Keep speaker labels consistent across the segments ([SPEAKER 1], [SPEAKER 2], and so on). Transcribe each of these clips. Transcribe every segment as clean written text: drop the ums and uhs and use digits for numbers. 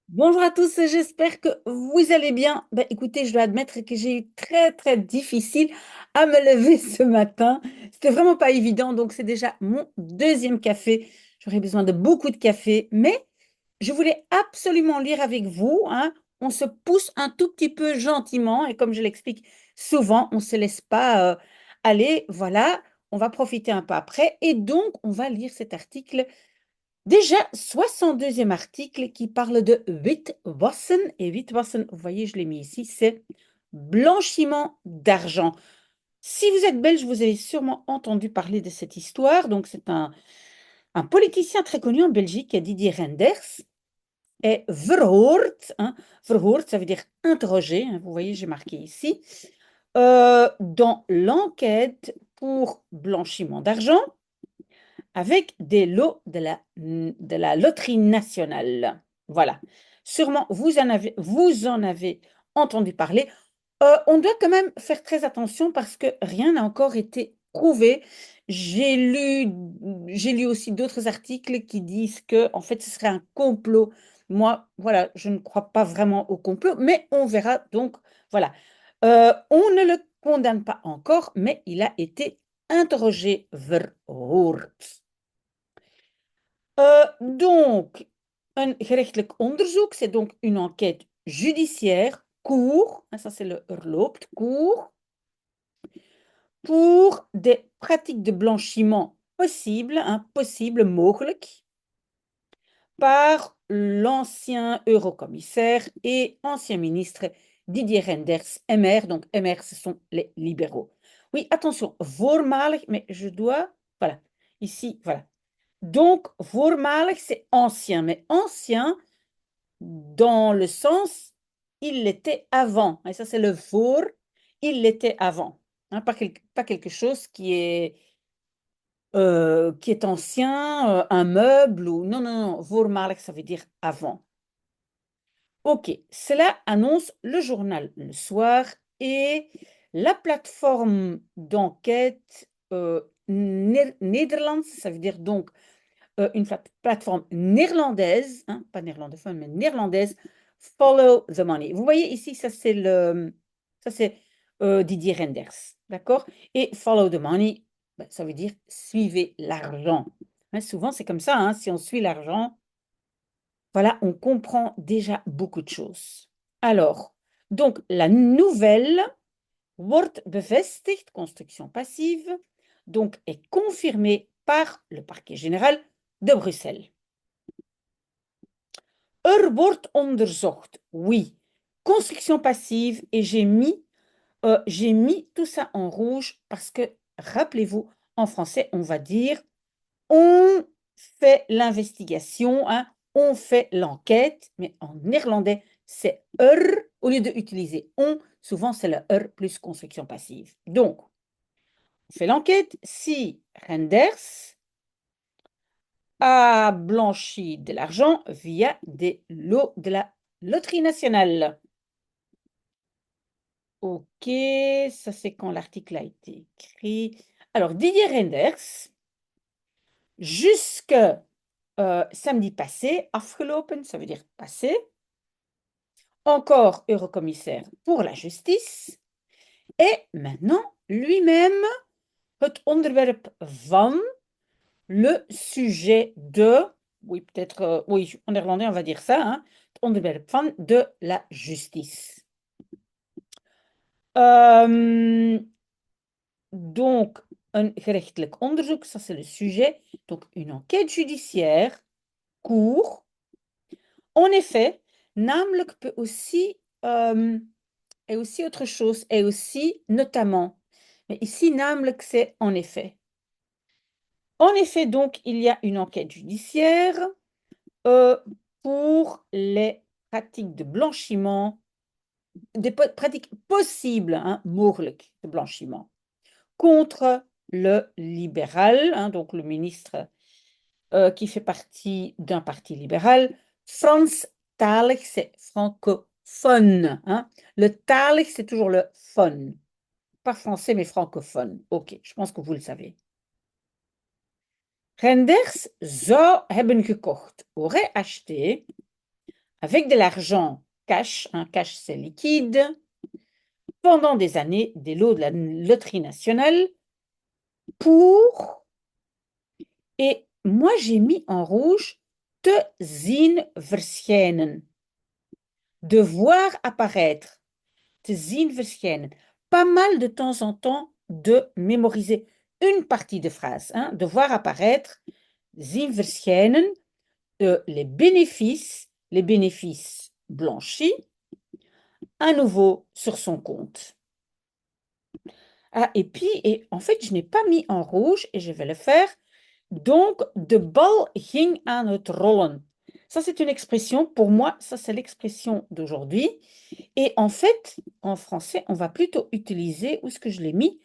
[SPEAKER 1] Bonjour à tous, j'espère que vous allez bien. Écoutez, je dois admettre que j'ai eu très très difficile à me lever ce matin. C'était vraiment pas évident, donc c'est déjà mon deuxième café. J'aurais besoin de beaucoup de café, mais je voulais absolument lire avec vous, hein. On se pousse un tout petit peu gentiment et comme je l'explique souvent, on ne se laisse pas aller. Voilà, on va profiter un peu après et donc on va lire cet article. Déjà, 62e article qui parle de witwassen. Et witwassen, vous voyez, je l'ai mis ici, c'est blanchiment d'argent. Si vous êtes belge, vous avez sûrement entendu parler de cette histoire. Donc, c'est un politicien très connu en Belgique, Didier Reynders, est verhoord. Verhoord, ça veut dire interrogé. Vous voyez, j'ai marqué ici. Dans l'enquête pour blanchiment d'argent avec des lots de la loterie nationale. Voilà. Sûrement, vous en avez entendu parler. On doit quand même faire très attention parce que rien n'a encore été prouvé. J'ai lu, j'ai lu aussi d'autres articles qui disent que, en fait, ce serait un complot. Moi, voilà, je ne crois pas vraiment au complot, mais on verra. Donc, voilà. On ne le condamne pas encore, mais il a été interrogé, verhoord. Donc, un gerechtelijk onderzoek, c'est donc une enquête judiciaire, court, ça c'est le verloopt, court, pour des pratiques de blanchiment possibles, possibles, mogelijk, par l'ancien eurocommissaire et ancien ministre Didier Reynders, MR. Donc, MR, ce sont les libéraux. Oui, attention, voormalig, mais je dois, voilà, ici, voilà. Donc, voormalig, c'est ancien, mais ancien dans le sens, il l'était avant. Et ça, c'est le voor, il l'était avant. Pas quelque chose qui est ancien, un meuble ou... Non, non, non, voormalig, ça veut dire avant. Ok, cela annonce le journal Le Soir et la plateforme d'enquête Nederlands, ça veut dire donc une plateforme néerlandaise, pas néerlandophone, mais néerlandaise, Follow the Money. Vous voyez ici, ça c'est Didier Renders, d'accord? Et Follow the Money, ça veut dire suivez l'argent. Souvent, c'est comme ça, si on suit l'argent, voilà, on comprend déjà beaucoup de choses. Alors, donc, la nouvelle wordt bevestigd, construction passive, donc est confirmée par le parquet général de Bruxelles. Wordt onderzocht, oui. Construction passive, et j'ai mis tout ça en rouge parce que, rappelez-vous, en français, on va dire on fait l'investigation, on fait l'enquête, mais en néerlandais, c'est au lieu d'utiliser on, souvent c'est le plus construction passive. Donc, on fait l'enquête. Si Renders a blanchi de l'argent via des lots de la loterie nationale. Ok, ça c'est quand l'article a été écrit. Alors, Didier Renders, jusque samedi passé, afgelopen, ça veut dire passé, encore eurocommissaire pour la justice, et maintenant lui-même het onderwerp van, le sujet de, oui, peut-être, oui, en néerlandais, on va dire ça, het onderwerp van de la justice. Donc, un gerechtelijk onderzoek, ça c'est le sujet, donc une enquête judiciaire, court. En effet, namelijk peut aussi, est aussi autre chose, est aussi notamment. Mais ici, namelijk, c'est en effet. En effet, donc, il y a une enquête judiciaire pour les pratiques de blanchiment, des pratiques possibles, mogelijk, de blanchiment, contre le libéral, donc le ministre qui fait partie d'un parti libéral. Franstalig, c'est francophone. Le talig, c'est toujours le phone. Pas français, mais francophone. Ok, je pense que vous le savez. Renders zou hebben gekocht, aurait acheté, avec de l'argent cash, un cash c'est liquide, pendant des années des lots de la loterie nationale pour, et moi j'ai mis en rouge, te zien verschijnen, de voir apparaître, te zien verschijnen. Pas mal de temps en temps de mémoriser une partie de phrase, hein, de voir apparaître, zien verschijnen, les bénéfices blanchis, à nouveau sur son compte. Ah, et puis, en fait, je n'ai pas mis en rouge et je vais le faire. Donc, de bal ging aan het rollen. Ça, c'est une expression, pour moi, ça, c'est l'expression d'aujourd'hui. Et en fait, en français, on va plutôt utiliser, où est-ce que je l'ai mis?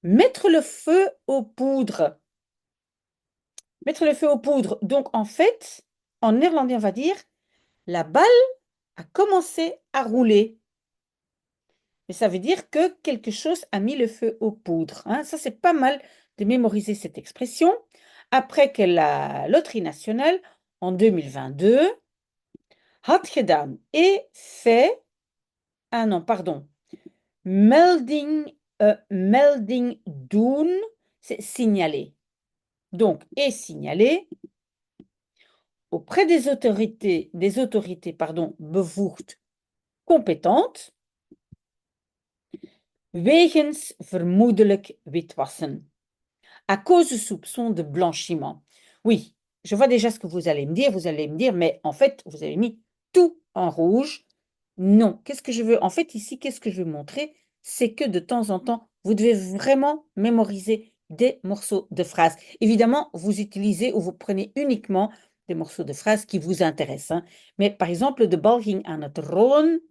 [SPEAKER 1] Mettre le feu aux poudres. Mettre le feu aux poudres. Donc, en fait, en néerlandais, on va dire, la balle a commencé à rouler. Mais ça veut dire que quelque chose a mis le feu aux poudres, hein. Ça, c'est pas mal de mémoriser cette expression. Après que la Loterie nationale, en 2022, had gedaan et fait, ah non, pardon, melding doen, c'est signaler. Donc, et signaler auprès des autorités, pardon, bevoegd compétentes, wegens vermoedelijk witwassen, à cause de soupçons de blanchiment. Oui, je vois déjà ce que vous allez me dire. Vous allez me dire, mais en fait, vous avez mis tout en rouge. Non, qu'est-ce que je veux? En fait, ici, qu'est-ce que je veux montrer? C'est que de temps en temps, vous devez vraiment mémoriser des morceaux de phrases. Évidemment, vous utilisez ou vous prenez uniquement des morceaux de phrases qui vous intéressent, hein. Mais par exemple, de bal ging aan het rollen,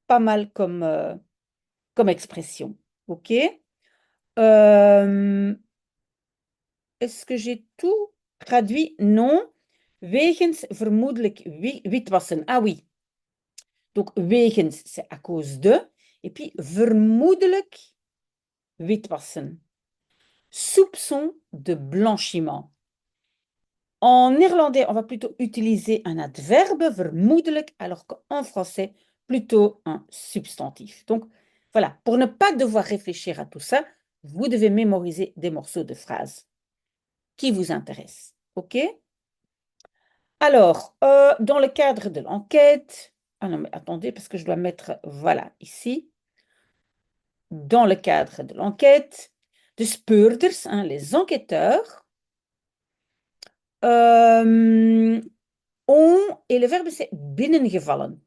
[SPEAKER 1] pas mal comme expression. OK? Est-ce que j'ai tout traduit? Non. Wegens vermoedelijk witwassen. Ah oui. Donc, wegens, c'est à cause de. Et puis, vermoedelijk witwassen. Soupçon de blanchiment. En néerlandais, on va plutôt utiliser un adverbe, vermoedelijk, alors qu'en français, plutôt un substantif. Donc, voilà, pour ne pas devoir réfléchir à tout ça, vous devez mémoriser des morceaux de phrases qui vous intéressent. OK? Alors, dans le cadre de l'enquête, ah non, mais attendez, parce que je dois mettre, voilà, ici, dans le cadre de l'enquête, de speurders, hein, les enquêteurs, ont, et le verbe c'est binnengevallen.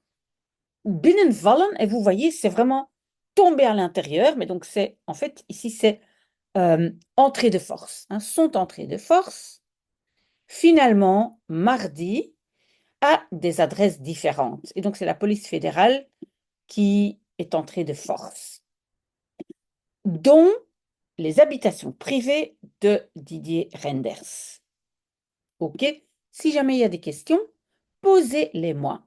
[SPEAKER 1] Binnenvallen, et vous voyez, c'est vraiment tomber à l'intérieur, mais donc c'est, en fait, ici c'est entrée de force, hein, sont entrés de force, finalement, mardi, à des adresses différentes. Et donc, c'est la police fédérale qui est entrée de force, dont les habitations privées de Didier Renders. OK? Si jamais il y a des questions, posez-les-moi.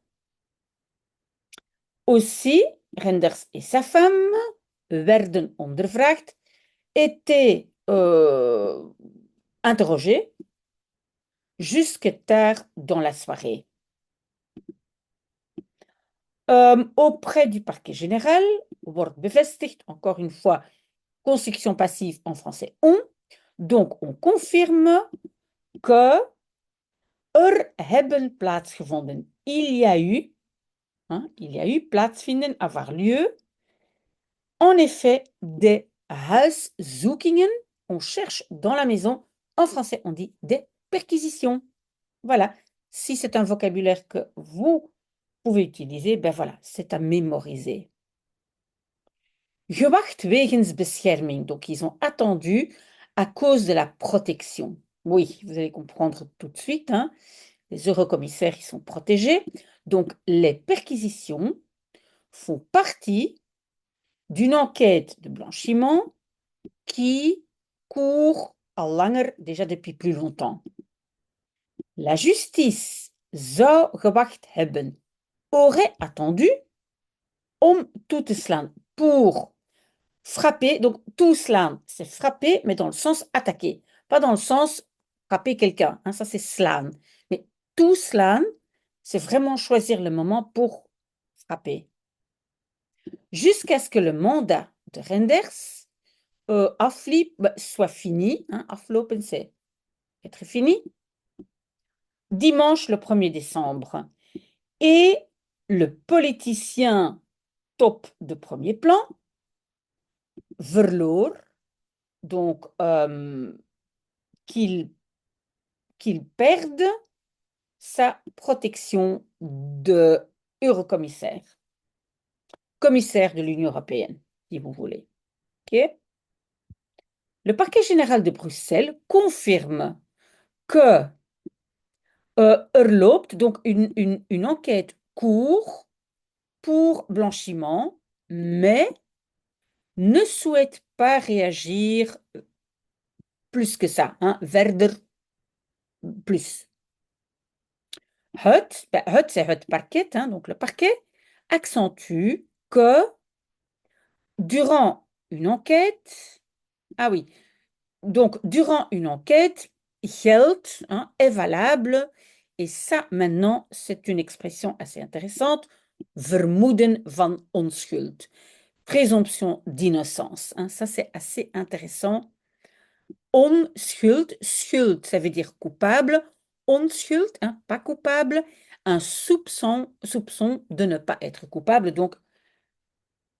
[SPEAKER 1] Aussi, Renders et sa femme werden ondervraagd, étaient interrogés jusque tard dans la soirée. Auprès du parquet général, wordt bevestigd, encore une fois, construction passive en français on. Donc, on confirme que hebben plaatsgevonden. Il y a eu, hein, plaatsvinden, avoir lieu. En effet, des huiszoekingen. On cherche dans la maison. En français, on dit des perquisitions. Voilà. Si c'est un vocabulaire que vous pouvez utiliser, ben voilà, c'est à mémoriser. Gewacht wegens bescherming. Donc, ils ont attendu à cause de la protection. Oui, vous allez comprendre tout de suite, hein. Les eurocommissaires, ils sont protégés. Donc, les perquisitions font partie d'une enquête de blanchiment qui court al langer, déjà depuis plus longtemps. La justice zou gewacht hebben, aurait attendu om toe te slaan, pour frapper. Donc, toe slaan, c'est frapper, mais dans le sens attaquer, pas dans le sens frapper quelqu'un, hein, ça c'est slaan. Mais toe slaan, c'est vraiment choisir le moment pour frapper. Jusqu'à ce que le mandat de Renders soit fini. Hein, aflopen, c'est être fini. Dimanche le 1er décembre. Et le politicien top de premier plan, verloor, donc qu'il perde sa protection de eurocommissaire, commissaire de l'Union européenne, si vous voulez. Ok. Le parquet général de Bruxelles confirme que donc une enquête court pour blanchiment, mais ne souhaite pas réagir plus que ça, hein, verder plus. C'est het parquet, hein, donc le parquet accentue que durant une enquête, ah oui, donc durant une enquête, geldt, hein, est valable, et ça maintenant c'est une expression assez intéressante, vermoeden van onschuld, présomption d'innocence, hein, ça c'est assez intéressant. Onschuld, schuld, ça veut dire coupable. Onschuld, hein, pas coupable. Un soupçon de ne pas être coupable. Donc,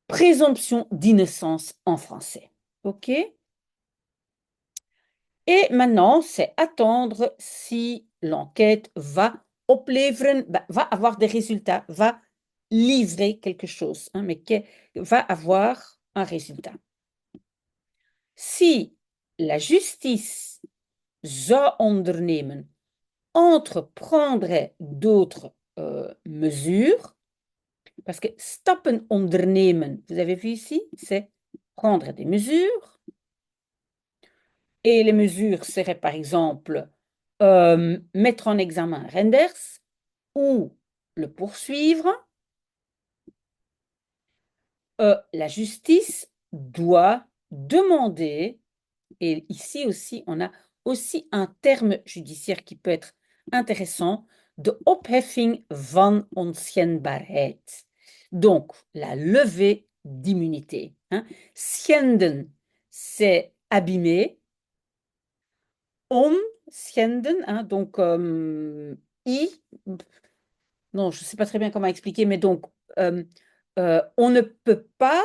[SPEAKER 1] présomption d'innocence en français. OK? Et maintenant, c'est attendre si l'enquête va opleveren, va avoir des résultats, va livrer quelque chose, hein, mais va avoir un résultat. Si la justice zou ondernemen entreprendrait d'autres mesures, parce que stappen ondernemen, vous avez vu ici, c'est prendre des mesures, et les mesures seraient par exemple mettre en examen Renders ou le poursuivre. La justice doit demander, et ici aussi on a aussi un terme judiciaire qui peut être intéressant, de opheffing van onschendbaarheid. Donc, la levée d'immunité. Hein. Schenden, c'est abîmer. Schenden, hein, donc non, je ne sais pas très bien comment expliquer, mais donc on ne peut pas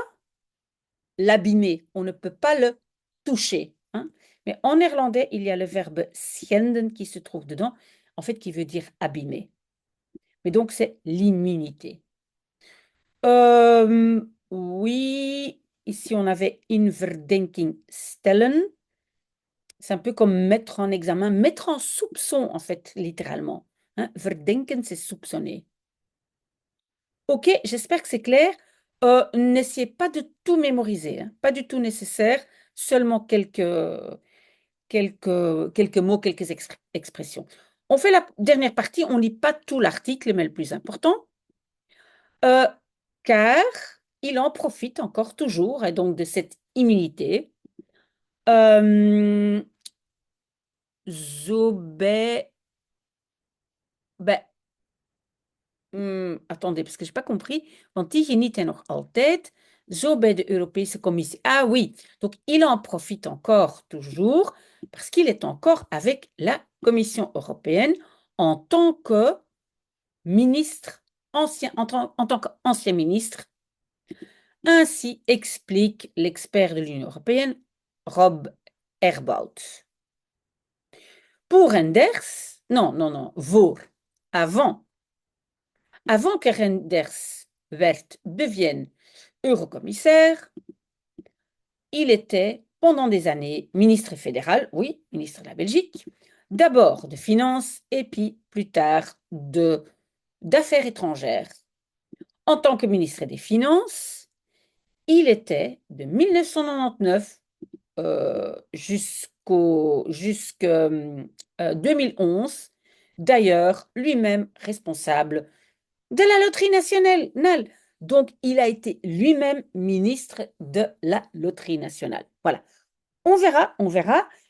[SPEAKER 1] l'abîmer, on ne peut pas le toucher. Hein. Mais en néerlandais, il y a le verbe schenden qui se trouve dedans, en fait, qui veut dire abîmer. Mais donc, c'est l'immunité. Oui, ici, on avait in verdenking stellen. C'est un peu comme mettre en examen, mettre en soupçon, en fait, littéralement. Hein. Verdenken, c'est soupçonner. Ok, j'espère que c'est clair. N'essayez pas de tout mémoriser, hein. Pas du tout nécessaire, seulement quelques mots, quelques expressions. On fait la dernière partie, on ne lit pas tout l'article, mais le plus important, car il en profite encore toujours, et donc de cette immunité. Attendez, parce que je n'ai pas compris, want die geniet hij nog altijd, zo bij de Europese Commissie. Ah oui, donc il en profite encore toujours, parce qu'il est encore avec la Commission européenne en tant que ministre, en tant qu'ancien ministre. Ainsi explique l'expert de l'Union européenne, Rob Erbout. Pour Renders, non, voor, avant que Renders devienne eurocommissaire, il était pendant des années ministre fédéral, oui, ministre de la Belgique, d'abord de finances et puis plus tard d'affaires étrangères. En tant que ministre des Finances, il était de 1999 jusqu'à 2011, d'ailleurs lui-même responsable de la loterie nationale. Donc, il a été lui-même ministre de la loterie nationale. Voilà. On verra.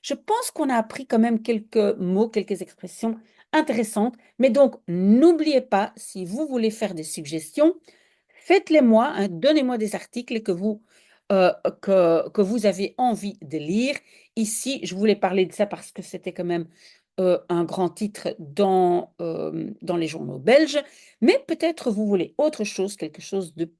[SPEAKER 1] Je pense qu'on a appris quand même quelques mots, quelques expressions intéressantes. Mais donc, n'oubliez pas, si vous voulez faire des suggestions, faites-les moi, hein, donnez-moi des articles euh, que vous avez envie de lire. Ici, je voulais parler de ça parce que c'était quand même un grand titre dans les journaux belges, mais peut-être vous voulez autre chose, quelque chose de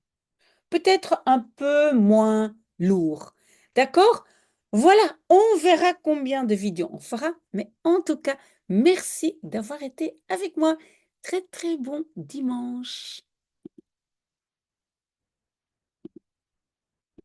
[SPEAKER 1] peut-être un peu moins lourd. D'accord? Voilà, on verra combien de vidéos on fera, mais en tout cas, merci d'avoir été avec moi. Très très bon dimanche.